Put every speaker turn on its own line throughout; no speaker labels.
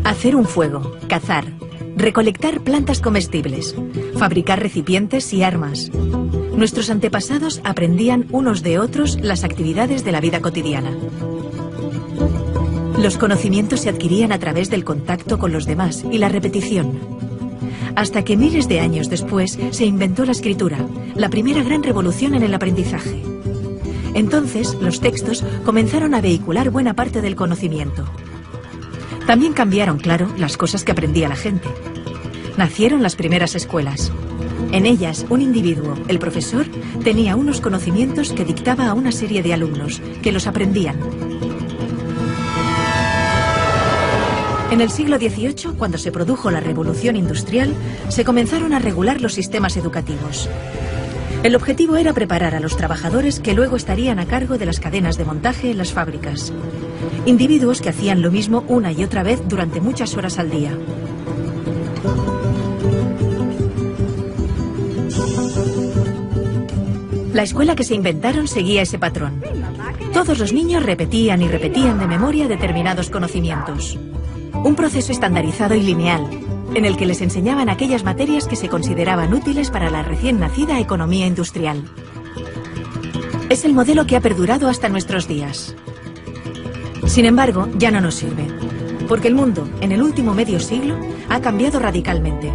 Hacer un fuego, cazar, recolectar plantas comestibles, fabricar recipientes y armas. Nuestros antepasados aprendían unos de otros las actividades de la vida cotidiana. Los conocimientos se adquirían a través del contacto con los demás y la repetición. Hasta que miles de años después se inventó la escritura, la primera gran revolución en el aprendizaje. Entonces, los textos comenzaron a vehicular buena parte del conocimiento. También cambiaron, claro, las cosas que aprendía la gente. Nacieron las primeras escuelas. En ellas, un individuo, el profesor, tenía unos conocimientos que dictaba a una serie de alumnos, que los aprendían. En el siglo XVIII, cuando se produjo la Revolución Industrial, se comenzaron a regular los sistemas educativos. El objetivo era preparar a los trabajadores que luego estarían a cargo de las cadenas de montaje en las fábricas. Individuos que hacían lo mismo una y otra vez durante muchas horas al día. La escuela que se inventaron seguía ese patrón. Todos los niños repetían y repetían de memoria determinados conocimientos. Un proceso estandarizado y lineal, en el que les enseñaban aquellas materias que se consideraban útiles para la recién nacida economía industrial. Es el modelo que ha perdurado hasta nuestros días. Sin embargo, ya no nos sirve, porque el mundo, en el último medio siglo, ha cambiado radicalmente.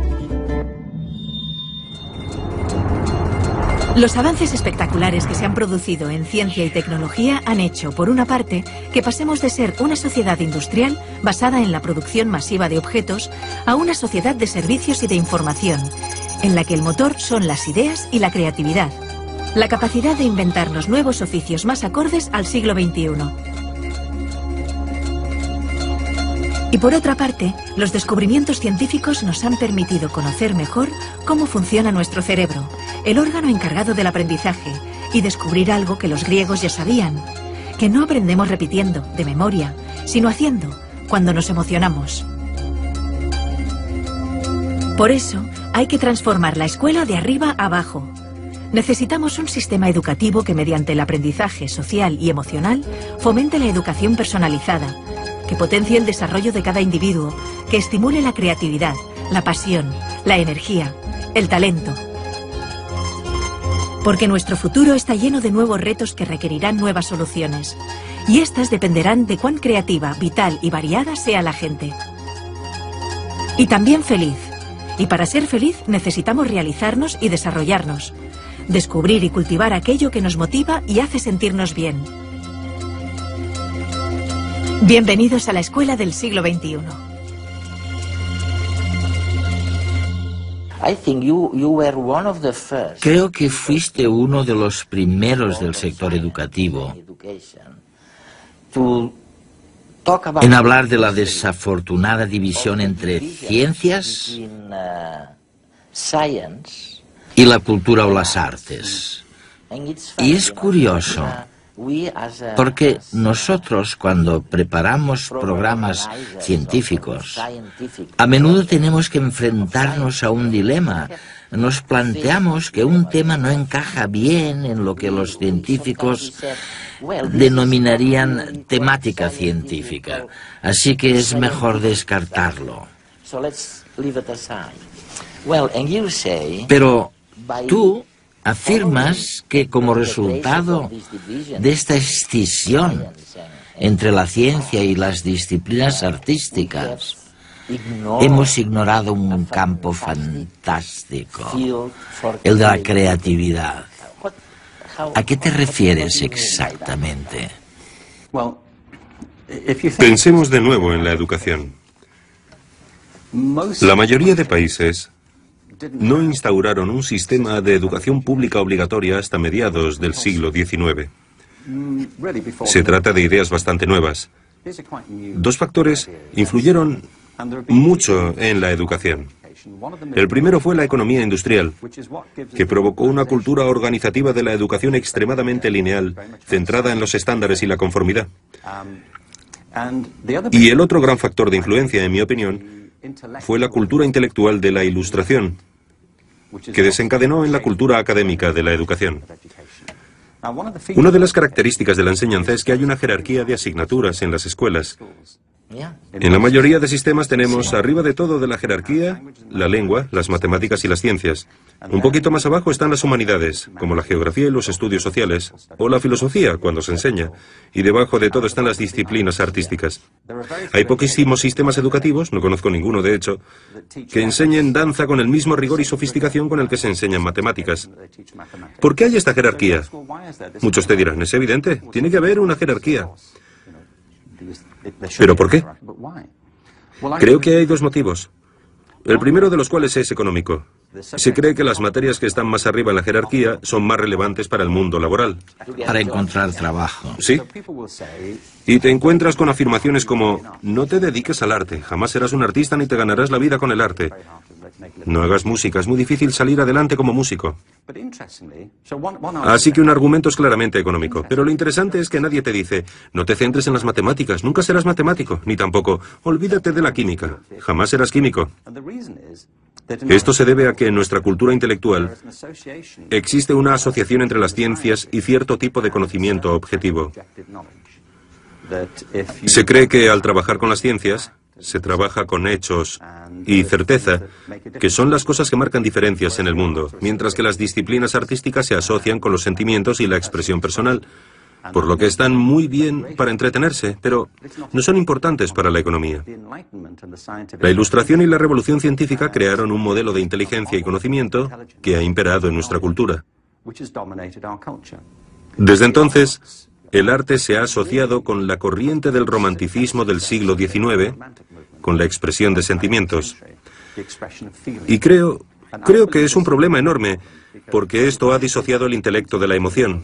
Los avances espectaculares que se han producido en ciencia y tecnología han hecho, por una parte, que pasemos de ser una sociedad industrial basada en la producción masiva de objetos a una sociedad de servicios y de información, en la que el motor son las ideas y la creatividad, la capacidad de inventarnos nuevos oficios más acordes al siglo XXI. Y por otra parte, los descubrimientos científicos nos han permitido conocer mejor cómo funciona nuestro cerebro, el órgano encargado del aprendizaje, y descubrir algo que los griegos ya sabían, que no aprendemos repitiendo, de memoria, sino haciendo, cuando nos emocionamos. Por eso, hay que transformar la escuela de arriba a abajo. Necesitamos un sistema educativo que mediante el aprendizaje social y emocional fomente la educación personalizada, que potencie el desarrollo de cada individuo, que estimule la creatividad, la pasión, la energía, el talento. Porque nuestro futuro está lleno de nuevos retos que requerirán nuevas soluciones. Y estas dependerán de cuán creativa, vital y variada sea la gente. Y también feliz. Y para ser feliz necesitamos realizarnos y desarrollarnos. Descubrir y cultivar aquello que nos motiva y hace sentirnos bien. Bienvenidos a la escuela del siglo XXI.
Creo que fuiste uno de los primeros del sector educativo en hablar de la desafortunada división entre ciencias y la cultura o las artes. Y es curioso, porque nosotros, cuando preparamos programas científicos, a menudo tenemos que enfrentarnos a un dilema. Nos planteamos que un tema no encaja bien en lo que los científicos denominarían temática científica, así que es mejor descartarlo. Pero tú afirmas que como resultado de esta escisión entre la ciencia y las disciplinas artísticas, hemos ignorado un campo fantástico, el de la creatividad. ¿A qué te refieres exactamente?
Pensemos de nuevo en la educación. La mayoría de países no instauraron un sistema de educación pública obligatoria hasta mediados del siglo XIX. Se trata de ideas bastante nuevas. Dos factores influyeron mucho en la educación. El primero fue la economía industrial, que provocó una cultura organizativa de la educación extremadamente lineal, centrada en los estándares y la conformidad. Y el otro gran factor de influencia, en mi opinión, fue la cultura intelectual de la Ilustración, que desencadenó en la cultura académica de la educación. Una de las características de la enseñanza es que hay una jerarquía de asignaturas en las escuelas, En la mayoría de sistemas tenemos arriba de todo de la jerarquía, la lengua, las matemáticas y las ciencias. Un poquito más abajo están las humanidades, como la geografía y los estudios sociales, o la filosofía, cuando se enseña. Y debajo de todo están las disciplinas artísticas. Hay poquísimos sistemas educativos, no conozco ninguno de hecho, que enseñen danza con el mismo rigor y sofisticación con el que se enseñan matemáticas. ¿Por qué hay esta jerarquía? Muchos te dirán, es evidente, tiene que haber una jerarquía. ¿Pero por qué? Creo que hay dos motivos. El primero de los cuales es económico. Se cree que las materias que están más arriba en la jerarquía son más relevantes para el mundo laboral.
Para encontrar trabajo.
Sí. Y te encuentras con afirmaciones como, no te dediques al arte, jamás serás un artista ni te ganarás la vida con el arte. No hagas música, es muy difícil salir adelante como músico. Así que un argumento es claramente económico. Pero lo interesante es que nadie te dice, no te centres en las matemáticas, nunca serás matemático, ni tampoco, olvídate de la química, jamás serás químico. Esto se debe a que en nuestra cultura intelectual existe una asociación entre las ciencias y cierto tipo de conocimiento objetivo. Se cree que al trabajar con las ciencias, se trabaja con hechos y certeza, que son las cosas que marcan diferencias en el mundo, mientras que las disciplinas artísticas se asocian con los sentimientos y la expresión personal, por lo que están muy bien para entretenerse, pero no son importantes para la economía. La Ilustración y la Revolución Científica crearon un modelo de inteligencia y conocimiento que ha imperado en nuestra cultura. Desde entonces, el arte se ha asociado con la corriente del romanticismo del siglo XIX, con la expresión de sentimientos. Y creo que es un problema enorme, porque esto ha disociado el intelecto de la emoción.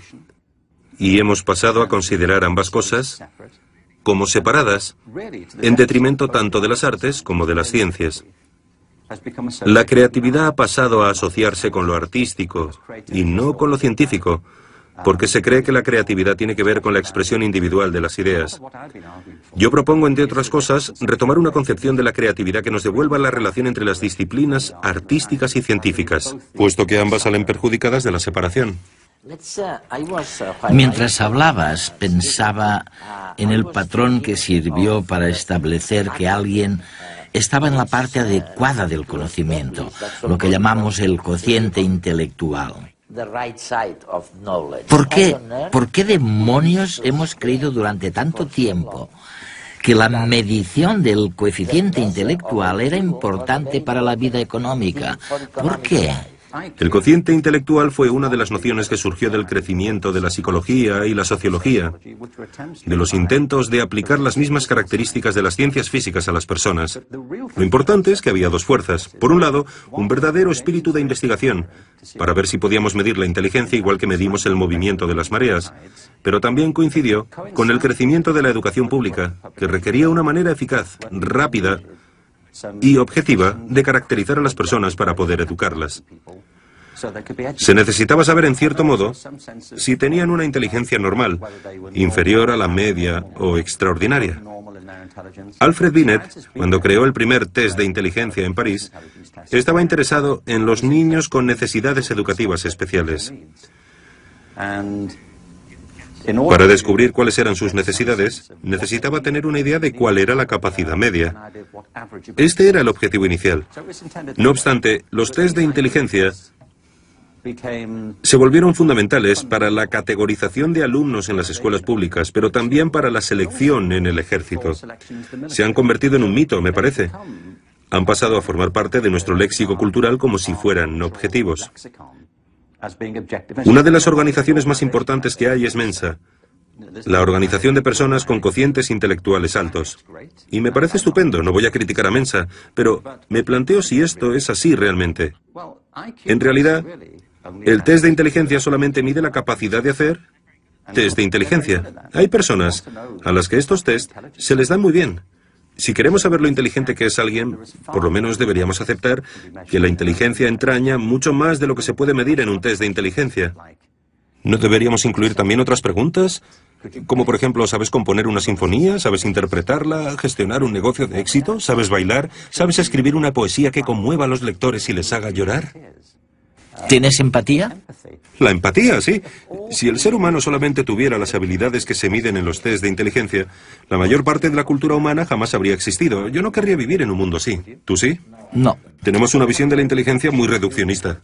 Y hemos pasado a considerar ambas cosas como separadas, en detrimento tanto de las artes como de las ciencias. La creatividad ha pasado a asociarse con lo artístico y no con lo científico, porque se cree que la creatividad tiene que ver con la expresión individual de las ideas. Yo propongo, entre otras cosas, retomar una concepción de la creatividad que nos devuelva la relación entre las disciplinas artísticas y científicas, puesto que ambas salen perjudicadas de la separación.
Mientras hablabas, pensaba en el patrón que sirvió para establecer que alguien estaba en la parte adecuada del conocimiento, lo que llamamos el cociente intelectual. ¿Por qué demonios hemos creído durante tanto tiempo que la medición del coeficiente intelectual era importante para la vida económica? ¿Por qué?
El cociente intelectual fue una de las nociones que surgió del crecimiento de la psicología y la sociología, de los intentos de aplicar las mismas características de las ciencias físicas a las personas. Lo importante es que había dos fuerzas. Por un lado, un verdadero espíritu de investigación, para ver si podíamos medir la inteligencia igual que medimos el movimiento de las mareas, pero también coincidió con el crecimiento de la educación pública, que requería una manera eficaz, rápida y objetiva de caracterizar a las personas para poder educarlas. Se necesitaba saber, en cierto modo, si tenían una inteligencia normal, inferior a la media o extraordinaria. Alfred Binet, cuando creó el primer test de inteligencia en París, estaba interesado en los niños con necesidades educativas especiales. Para descubrir cuáles eran sus necesidades, necesitaba tener una idea de cuál era la capacidad media. Este era el objetivo inicial. No obstante, los test de inteligencia se volvieron fundamentales para la categorización de alumnos en las escuelas públicas, pero también para la selección en el ejército. Se han convertido en un mito, me parece. Han pasado a formar parte de nuestro léxico cultural como si fueran objetivos. Una de las organizaciones más importantes que hay es Mensa, la organización de personas con cocientes intelectuales altos. Y me parece estupendo, no voy a criticar a Mensa, pero me planteo si esto es así realmente. En realidad, el test de inteligencia solamente mide la capacidad de hacer test de inteligencia. Hay personas a las que estos test se les dan muy bien. Si queremos saber lo inteligente que es alguien, por lo menos deberíamos aceptar que la inteligencia entraña mucho más de lo que se puede medir en un test de inteligencia. ¿No deberíamos incluir también otras preguntas? Como por ejemplo, ¿sabes componer una sinfonía? ¿Sabes interpretarla? ¿Gestionar un negocio de éxito? ¿Sabes bailar? ¿Sabes escribir una poesía que conmueva a los lectores y les haga llorar?
¿Tienes empatía?
La empatía, sí. Si el ser humano solamente tuviera las habilidades que se miden en los test de inteligencia, la mayor parte de la cultura humana jamás habría existido. Yo no querría vivir en un mundo así. ¿Tú sí?
No.
Tenemos una visión de la inteligencia muy reduccionista.